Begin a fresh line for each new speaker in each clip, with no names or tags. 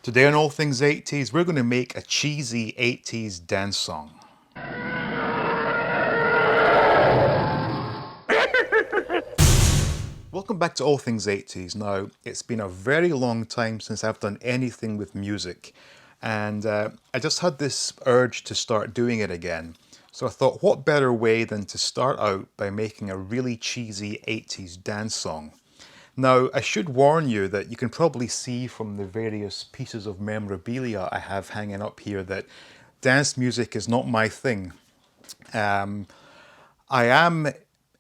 Today on All Things 80s, we're going to make a cheesy 80s dance song. Welcome back to All Things 80s. Now, it's been a very long time since I've done anything with music, and I just had this urge to start doing it again. So I thought, what better way than to start out by making a really cheesy 80s dance song? Now, I should warn you that you can probably see from the various pieces of memorabilia I have hanging up here that dance music is not my thing. Um, I am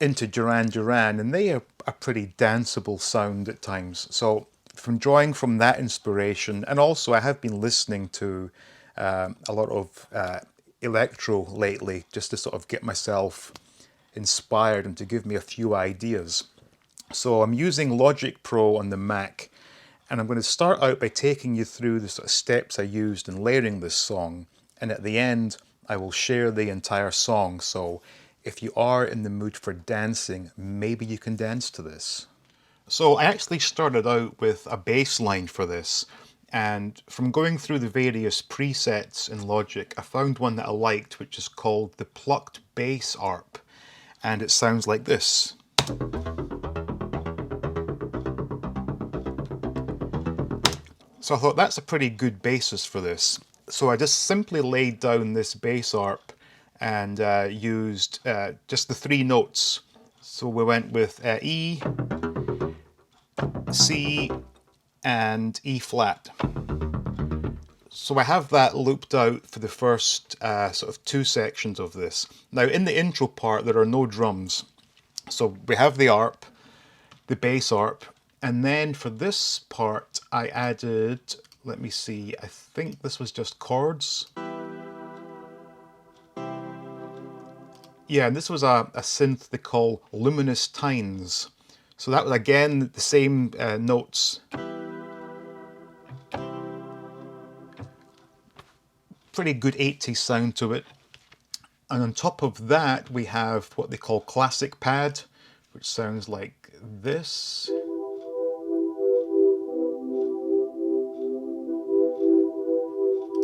into Duran Duran, and they are a pretty danceable sound at times. So, from drawing from that inspiration, and also I have been listening to a lot of electro lately, just to sort of get myself inspired and to give me a few ideas. So I'm using Logic Pro on the Mac, and I'm going to start out by taking you through the sort of steps I used in layering this song, and at the end I will share the entire song, so if you are in the mood for dancing, maybe you can dance to this. So I actually started out with a bass line for this, and from going through the various presets in Logic, I found one that I liked, which is called the Plucked Bass ARP, and it sounds like this. So I thought that's a pretty good basis for this. So I just simply laid down this bass arp and used just the three notes. So we went with E, C, and E flat. So I have that looped out for the first sort of two sections of this. Now in the intro part there are no drums. So we have the arp, the bass arp, and then for this part I added, let me see, I think this was just chords. Yeah, and this was a synth they call Luminous Tines. So that was again the same notes. Pretty good 80s sound to it. And on top of that we have what they call classic pad, which sounds like this.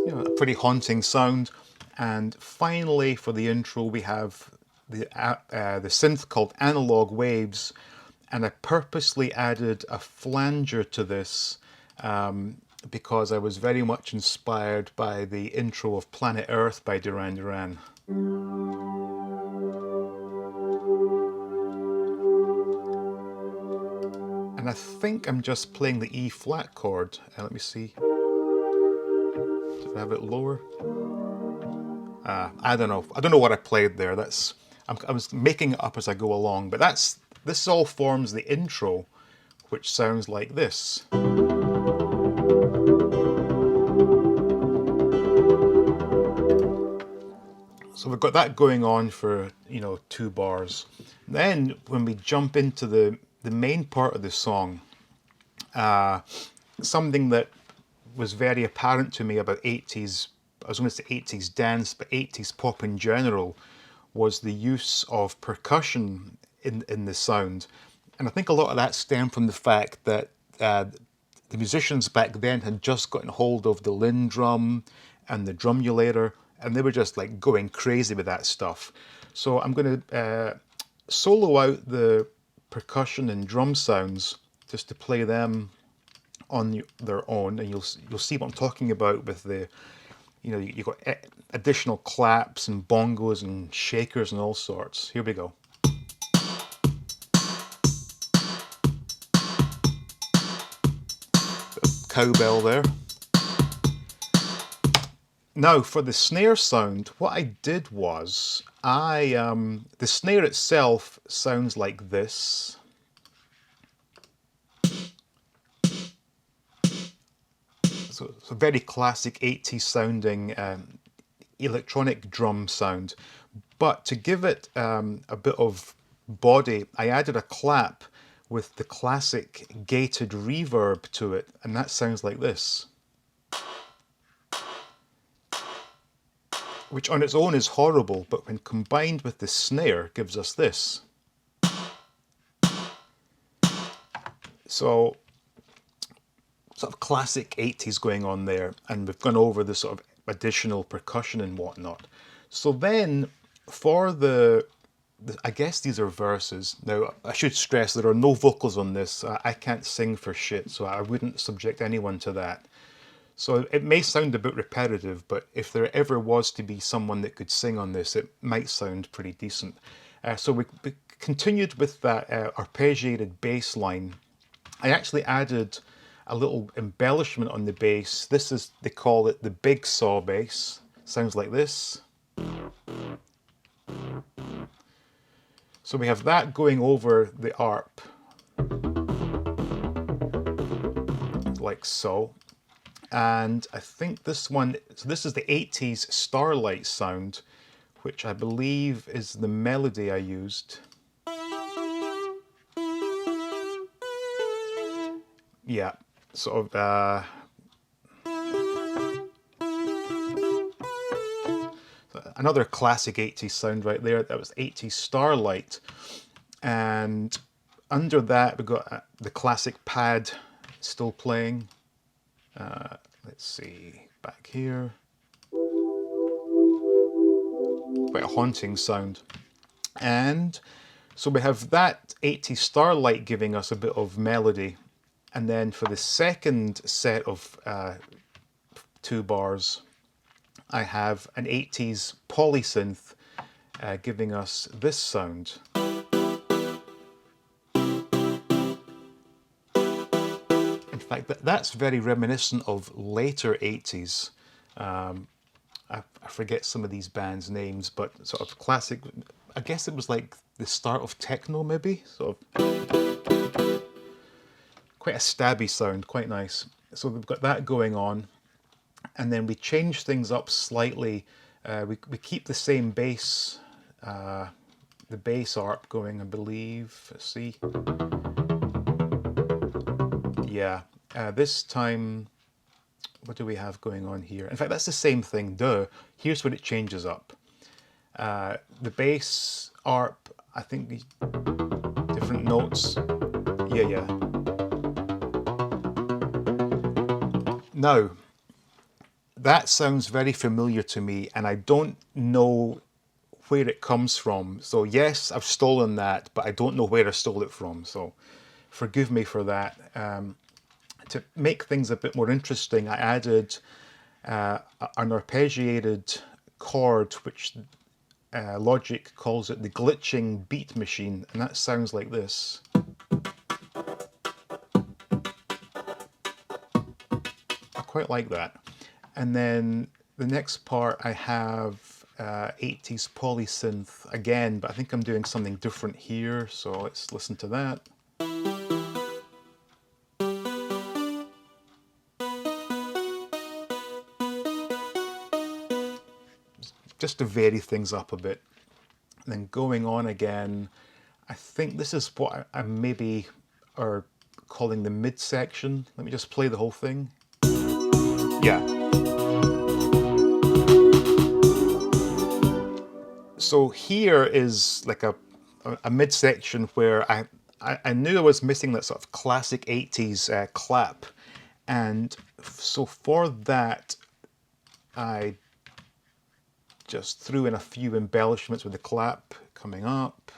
You know, a pretty haunting sound. And finally, for the intro, we have the synth called Analog Waves, and I purposely added a flanger to this because I was very much inspired by the intro of Planet Earth by Duran Duran. And I think I'm just playing the E flat chord. Let me see. Did I have it lower? I don't know. I don't know what I played there. I was making it up as I go along, but this all forms the intro, which sounds like this. So we've got that going on for 2 bars. Then when we jump into the main part of the song, something that was very apparent to me about 80s, I was going to say 80s dance, but 80s pop in general, was the use of percussion in the sound. And I think a lot of that stemmed from the fact that the musicians back then had just gotten hold of the Linn drum and the drumulator, and they were just like going crazy with that stuff. So I'm going to solo out the percussion and drum sounds just to play them on their own, and you'll see what I'm talking about with the, you've got additional claps and bongos and shakers and all sorts. Here we go. Cowbell there. Now for the snare sound, what I did was the snare itself sounds like this. So it's a very classic 80s sounding electronic drum sound. But to give it a bit of body, I added a clap with the classic gated reverb to it, and that sounds like this. Which on its own is horrible, but when combined with the snare gives us this. So sort of classic 80s going on there, and we've gone over the sort of additional percussion and whatnot. So then for I guess these are verses. Now, I should stress there are no vocals on this. I can't sing for shit, so I wouldn't subject anyone to that. So it may sound a bit repetitive, but if there ever was to be someone that could sing on this, it might sound pretty decent. So we continued with that arpeggiated bass line. I actually added a little embellishment on the bass. This is, they call it the big saw bass. Sounds like this. So we have that going over the arp, like so. And I think this one, so this is the 80s Starlight sound, which I believe is the melody I used. Yeah, sort of another classic 80s sound right there. That was 80s Starlight. And under that, we've got the classic pad still playing. Let's see, back here. Quite a haunting sound. And so we have that 80s Starlight giving us a bit of melody. And then for the second set of 2 bars, I have an 80s polysynth giving us this sound. In fact, that's very reminiscent of later 80s. I forget some of these bands' names, but sort of classic. I guess it was like the start of techno, maybe. Sort of quite a stabby sound, quite nice. So we've got that going on, and then we change things up slightly. We keep the same bass, the bass arp going, I believe. Let's see. Yeah, this time, what do we have going on here? In fact, that's the same thing, duh. Here's what it changes up. The bass arp, I think, different notes. Yeah. Now, that sounds very familiar to me, and I don't know where it comes from. So yes, I've stolen that, but I don't know where I stole it from. So forgive me for that. To make things a bit more interesting, I added an arpeggiated chord, which Logic calls it the glitching beat machine, and that sounds like this. I quite like that. And then the next part I have 80s polysynth again, but I think I'm doing something different here, so let's listen to that. Just to vary things up a bit. And then going on again, I think this is what I maybe are calling the midsection. Let me just play the whole thing. Yeah. So here is like a midsection where I knew I was missing that sort of classic 80s clap. And so for that, I just threw in a few embellishments with the clap coming up.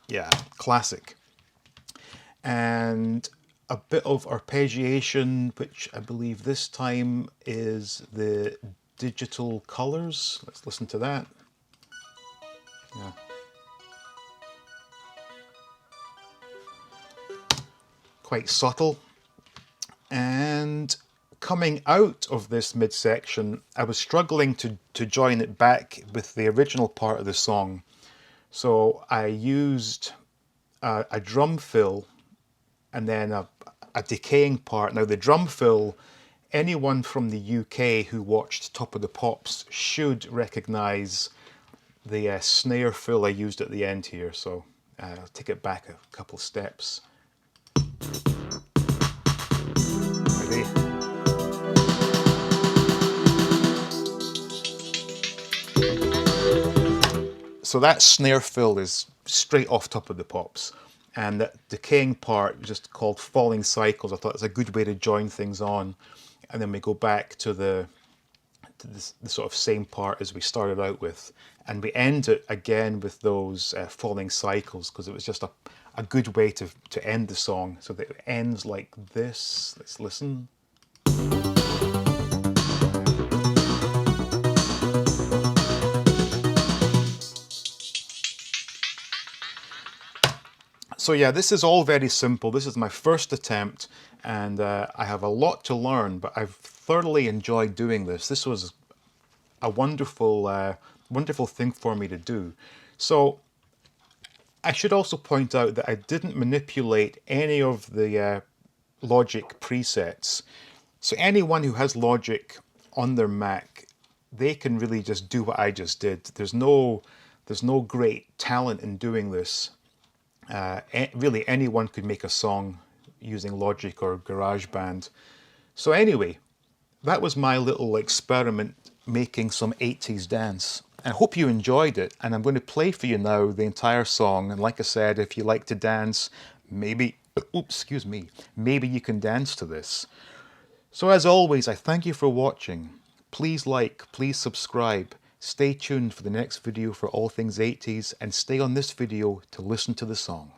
Yeah, classic. And a bit of arpeggiation, which I believe this time is the digital colors. Let's listen to that. Yeah. Quite subtle. And coming out of this midsection, I was struggling to join it back with the original part of the song. So I used a drum fill and then a decaying part. Now the drum fill, anyone from the UK who watched Top of the Pops should recognise the snare fill I used at the end here. So I'll take it back a couple steps. So that snare fill is straight off top of the pops. And that decaying part, just called Falling Cycles, I thought it's a good way to join things on. And then we go back to the sort of same part as we started out with. And we end it again with those falling cycles, because it was just a good way to end the song. So that it ends like this. Let's listen. So yeah, this is all very simple. This is my first attempt, and I have a lot to learn, but I've thoroughly enjoyed doing this. This was a wonderful thing for me to do. So I should also point out that I didn't manipulate any of the Logic presets. So anyone who has Logic on their Mac, they can really just do what I just did. There's no great talent in doing this. Really, anyone could make a song using Logic or GarageBand. So anyway, that was my little experiment making some 80s dance. I hope you enjoyed it, and I'm going to play for you now the entire song. And like I said, if you like to dance, maybe, oops, excuse me, maybe you can dance to this. So as always, I thank you for watching. Please like, please subscribe. Stay tuned for the next video for all things 80s, and stay on this video to listen to the song.